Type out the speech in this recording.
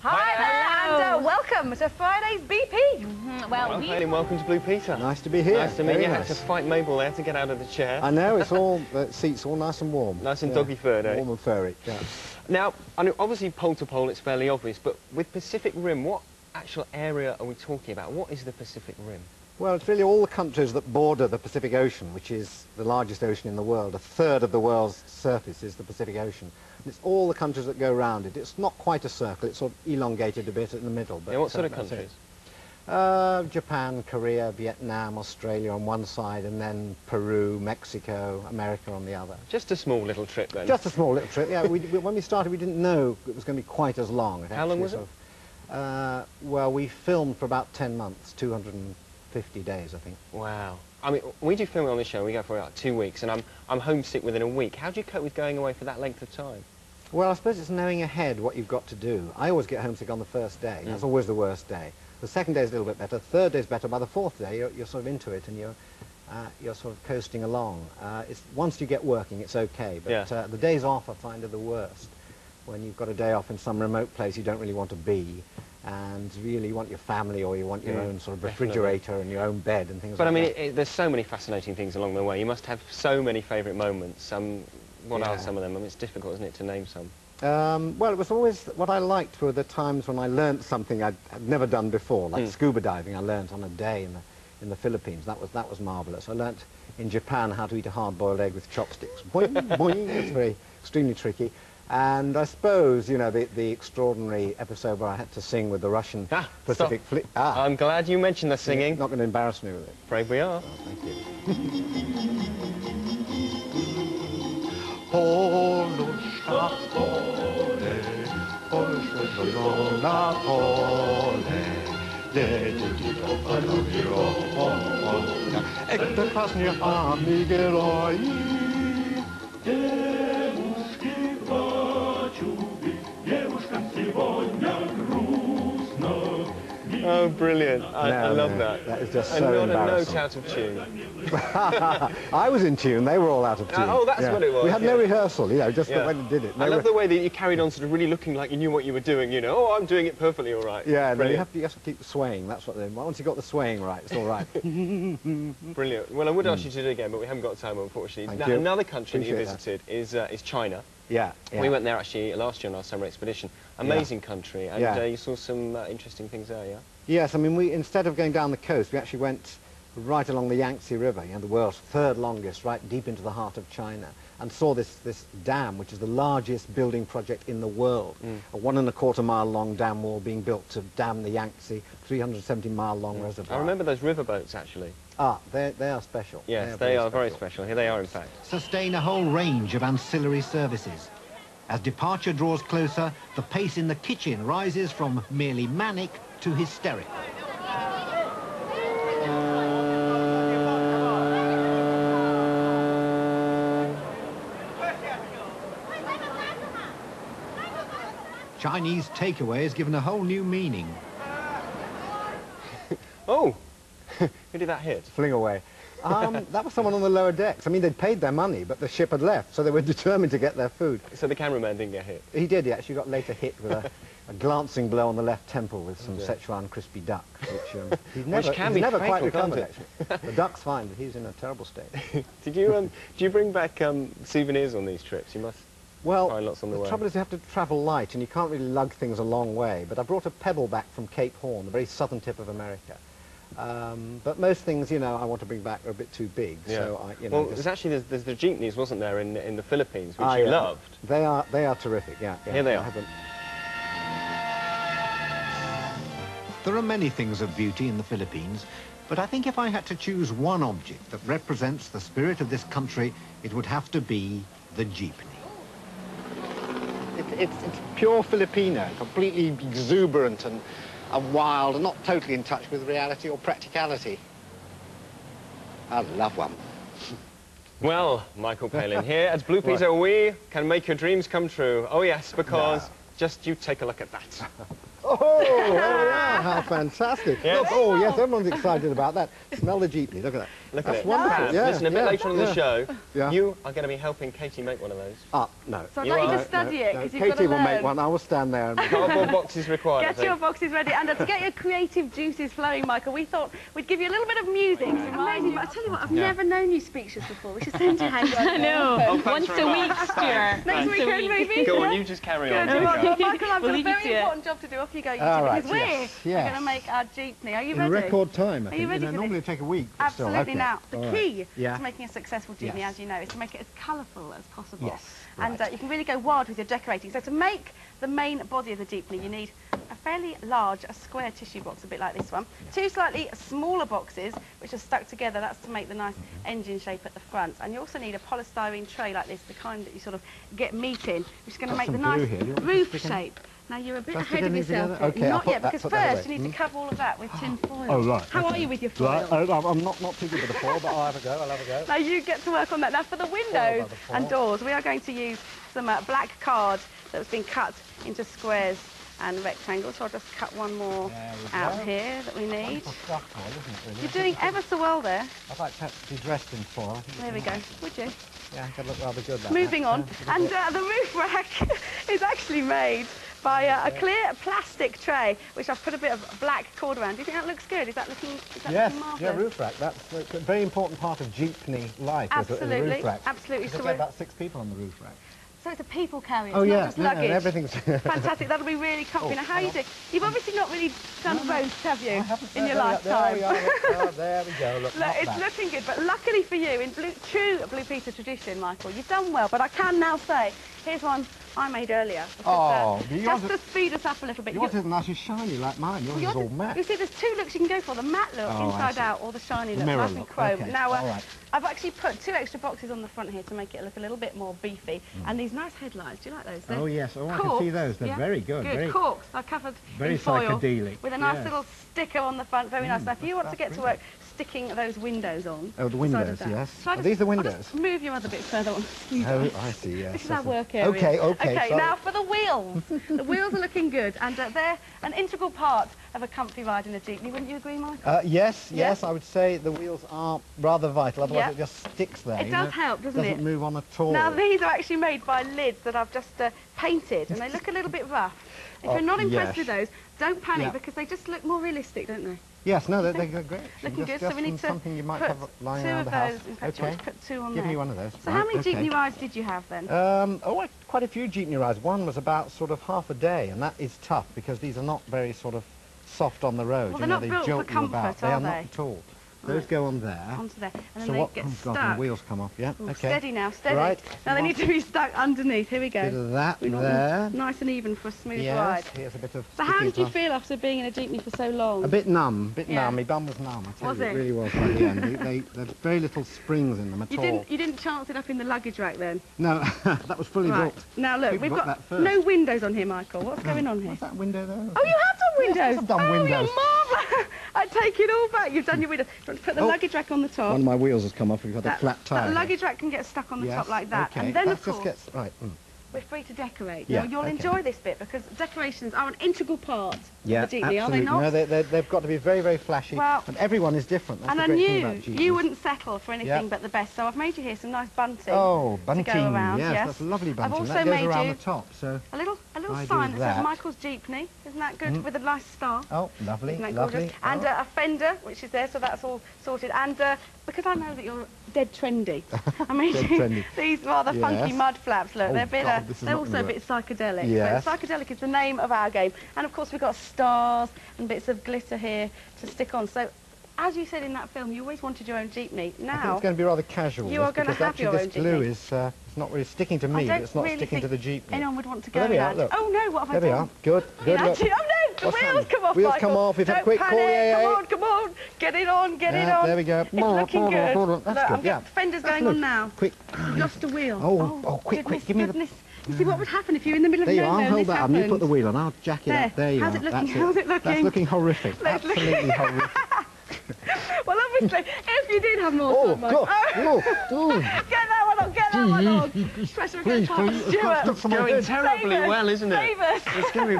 Hi there, and welcome to Friday's BP. Well, Palin, welcome to Blue Peter. Nice to be here. Nice to meet you. Nice. Had to fight Mabel there to get out of the chair. I know, it's all, the seats all nice and warm. Nice and doggy-furred, eh? Warm and furry, yeah. Now, I know, obviously pole to pole it's fairly obvious, but with Pacific Rim, what actual area are we talking about? What is the Pacific Rim? Well, it's really all the countries that border the Pacific Ocean, which is the largest ocean in the world. A third of the world's surface is the Pacific Ocean. And it's all the countries that go around it. It's not quite a circle, it's sort of elongated a bit in the middle. But yeah, what sort of countries? Japan, Korea, Vietnam, Australia on one side, and then Peru, Mexico, America on the other. Just a small little trip then? Just a small little trip, yeah. When we started, we didn't know it was going to be quite as long. How long was it? Well, we filmed for about 10 months, 250 days, I think. Wow. I mean, we do filming on this show, we go for about 2 weeks, and I'm homesick within a week. How do you cope with going away for that length of time? Well, I suppose it's knowing ahead what you've got to do. I always get homesick on the first day. That's always the worst day. The second day is a little bit better. Third day is better. By the fourth day, you're sort of into it, and you're sort of coasting along. Once you get working, it's okay, but yeah. The days off I find are the worst. When you've got a day off in some remote place you don't really want to be, and really you want your family, or you want your own sort of refrigerator and your own bed and things like that. But I mean, there's so many fascinating things along the way. You must have so many favourite moments. What are some of them? I mean, it's difficult, isn't it, to name some? Well, it was always, what I liked were the times when I learnt something I'd never done before, like scuba diving. I learnt on a day in the Philippines. That was marvellous. I learnt in Japan how to eat a hard-boiled egg with chopsticks. Boing, boing. It's extremely tricky. And I suppose, you know, the extraordinary episode where I had to sing with the Russian Pacific Fleet. I'm glad you mentioned the singing. You're not going to embarrass me with it. Afraid we are. Oh, thank you. Oh, brilliant. I love that. That is just and so not embarrassing. a note out of tune. I was in tune, they were all out of tune. Oh, that's what it was. We had no rehearsal, you know, just when we did it. I love the way that you carried on sort of really looking like you knew what you were doing, you know. Oh, I'm doing it perfectly all right. Yeah, and you have to keep swaying, that's what they... Once you got the swaying right, it's all right. Brilliant. Well, I would ask you to do it again, but we haven't got time, unfortunately. Thank you. Another country that you visited is China. Yeah. We went there actually last year on our summer expedition. Amazing country, and you saw some interesting things there, yeah? Yes, I mean, instead of going down the coast, we actually went right along the Yangtze River, you know, the world's third longest, right deep into the heart of China, and saw this dam, which is the largest building project in the world. A 1.25 mile long dam wall being built to dam the Yangtze, 370-mile long reservoir. I remember those riverboats, actually. They are special. Yes, they are very special. Here they are, in fact. Sustain a whole range of ancillary services. As departure draws closer, the pace in the kitchen rises from merely manic to hysterical. Chinese takeaway is given a whole new meaning. Oh! Who did that hit? Fling away. That was someone on the lower decks. I mean, they'd paid their money, but the ship had left, so they were determined to get their food. So the cameraman didn't get hit? He did, he actually got later hit with a glancing blow on the left temple with some Szechuan crispy duck, which he's never quite recovered, actually. The duck's fine, but he's in a terrible state. Do you bring back souvenirs on these trips? You must find lots on the way. The trouble is you have to travel light, and you can't really lug things a long way, but I brought a pebble back from Cape Horn, the very southern tip of America. But most things, you know, I want to bring back are a bit too big. Yeah. So you know. Well, there's the Jeepneys, wasn't there, in the Philippines, which you loved. They are terrific. Yeah. Here they are. There are many things of beauty in the Philippines, but I think if I had to choose one object that represents the spirit of this country, it would have to be the Jeepney. It's pure Filipino, completely exuberant and wild, and not totally in touch with reality or practicality. I love one. Well, Michael Palin, here at Blue Peter, we can make your dreams come true. Oh, yes, because just you take a look at that. Oh, yeah, how fantastic. Yes. Look, oh, yes, everyone's excited about that. Smell the Jeepney, look at that. Look That's at it. wonderful. Fab. Yeah, Listen, a bit later on in the show, Yeah. you are going to be helping Katie make one of those. No. So I'd like you to study it, because you've got to Katie will make learn. one. I will stand there. And Cardboard boxes required, I Get think. your boxes ready, and to get your creative juices flowing, Michael, we thought we'd give you a little bit of music. Amazing, but I tell you what, I've never known you speechless before. We should send you hang I know. Oh, Once a week, Stuart. Next weekend, maybe? Go on, you just carry on. Good. Well, Michael, I've got a leave you very to it. important job to do. Off you go, you All two, right, because we're yes. going to make our jeepney. Are you in ready? record time, I Are you think. ready for Normally this? it'd take a week. but still, Absolutely. okay. Now, the All right. key Yeah. to making a successful jeepney, Yes. as you know, is to make it as colourful as possible. Yes, And you can really go wild with your decorating. So to make the main body of the jeepney, you need a fairly large, a square tissue box, a bit like this one. Two slightly smaller boxes, which are stuck together. That's to make the nice engine shape at the front. And you also need a polystyrene tray like this, the kind that you sort of get meat in, which is going to Got make the some nice glue here. Do you want me to roof stick in? shape. Now, you're a bit Shall I stick ahead of any yourself. together? Okay, I'll Not put yet, that- because put that first away. you need to cover all of that with tin foil. Oh, right. How are you with your foil? Right, I'm not too good with the foil, but I'll have a go. I'll have a go. Now you get to work on that. Now for the windows and doors, we are going to use some black card that's been cut into squares and rectangles. So I'll just cut one more out here that we need. You're doing ever so well there. I'd like to be dressed in foil. I think There we go. Would you? Yeah, it could look rather good. That Moving that. on. And the roof rack is actually made by a clear plastic tray, which I've put a bit of black cord around. Do you think that looks good? Is that looking Yes, marvellous? yeah, roof rack. That's a very important part of jeepney life. Is the Absolutely, roof rack. absolutely. There's So, about 6 people on the roof rack. so it's a people carrier. Oh It's yeah, not just luggage. and everything's. Fantastic, that'll be really comfy. Now, how are you doing? You've obviously not really done roast, have you, in your lifetime? There we go. Look, Look, not it's bad. looking good, but luckily for you, in true Blue Peter tradition, Michael, you've done well, but I can now say, here's one I made earlier. Because, but just yours to speed us up a little bit. Yours isn't nice and shiny like mine. Yours is all matte. You see, there's 2 looks you can go for, the matte look, Oh, I inside see. out, or the shiny The look, mirror nice and look, chrome. okay, Now, all right. I've actually put 2 extra boxes on the front here to make it look a little bit more beefy. And these nice headlights, do you like those? They're Oh, yes. Oh, I can corks, see those. They're yeah? very good. Good, Very, corks. They're covered very in foil psychedelic. with a nice yes. little sticker on the front, very nice. Now, if you want to that's get to work sticking those windows on. Oh, the side windows, of that. yes. Shall I Are just- these the I'll windows? just move your other bit further on. Oh, I see, yes. This is our work area. Okay, Okay, sorry. now for the wheels. The wheels are looking good, and they're an integral part of a comfy ride in a jeepney. Wouldn't you agree, Michael? Yes, Yeah? yes, I would say the wheels are rather vital, otherwise Yeah. it just sticks there. It you does know? help, doesn't it? Doesn't move on at all. Now, these are actually made by lids that I've just painted, and they look a little bit rough. If you're not impressed yes. with those, don't panic, Yeah. because they just look more realistic, don't they? Yes, no, they're great. Looking just, good, so we need from to something you might put have lying 2 around of the house. those. In fact, you Okay, want to put 2 on give there. me one of those. So Right, how many okay. jeepney rides did you have then? Quite a few jeepney rides. One was about sort of half a day, and that is tough because these are not very sort of soft on the road. Well, you they're know, not they built for jolt you comfort, about. are They are they? not at all. Those go on there. Onto there, and then So they what? get Oh God, stuck. my wheels come off. Yeah. Ooh, Okay. Steady now, steady. Right. Now they need to be stuck underneath. Here we go. Bit of that We want there. them nice and even for a smooth Yes. ride. Here's a bit of. So how sticky did you stuff. feel after being in a jeepney for so long? A bit numb, Yeah. numb. My bum was numb. I tell Was you, it? it really was by the end. There's very little springs in them at You all. didn't chance it up in the luggage rack then? No, that was fully Right. booked. Now look, We've we've got got that first. no windows on here, Michael. What's going on here? What's that window there? Oh, you have done windows. I've done oh, windows. you're marvellous. I take it all back. You've done your windows. Do you want to put the Oh. luggage rack on the top? One of my wheels has come off. We've got a flat tire. That here. luggage rack can get stuck on the Yes, top like that. Okay. And then, that of course, just gets right. we're free to decorate. Yeah, Now, you'll okay. enjoy this bit because decorations are an integral part Yeah, of the jeepney, absolutely. are they not? No, they've got to be very, very flashy. Well, and everyone is different. That's And the I great thing knew about jeepneys. you wouldn't settle for anything Yeah. but the best, so I've made you here some nice bunting. Oh, bunting. to go around, yes, yes. that's a lovely bunting. also that goes made around you- the top. So. A little I do sign that that. says Michael's Jeepney. Isn't that good? With a nice star. Oh, lovely, Isn't that lovely. gorgeous? And a fender, which is there, so that's all sorted. And because I know that you're dead trendy, I made Dead you trendy. these rather funky Yes. mud flaps. Look, Oh, they're, a bit, God, this is they're not also a gonna bit psychedelic. Yes. So psychedelic is the name of our game. And of course we've got stars and bits of glitter here to stick on. So as you said in that film, you always wanted your own jeepney. I think Now it's going to be rather casual. you are going to because have actually your this own glue jeepney. is it's not really sticking to I me, but don't it's not really sticking to think the jeepney. anyone would want to go There we in are, that. look. Oh no, what have I There we done? are. Good, good. Look. Oh no, the What's wheels happening? come off, Wheels Michael. come off, we've had Don't quick panic. call, yeah, Come on, get it on, get it Yeah, on. there we go. It's looking good. That's Look, good, I'm yeah. fender's That's going on look. now. Quick. Lost a wheel. Oh, quick, goodness, give me the- goodness. You see what would happen if you're in the middle of There you nowhere are, and hold this that up. You put happened? the wheel on, I'll jack it up. There you How's are. it looking? That's How's it looking? That's looking horrific. Let's look. Absolutely horrific. Well, obviously, if you did have more Oh, time, Michael. God. Oh, Get that one on, get that one on. Pressure against please, Stuart. stop for my Going head. terribly Save us, well, isn't it? Save us. It's going to be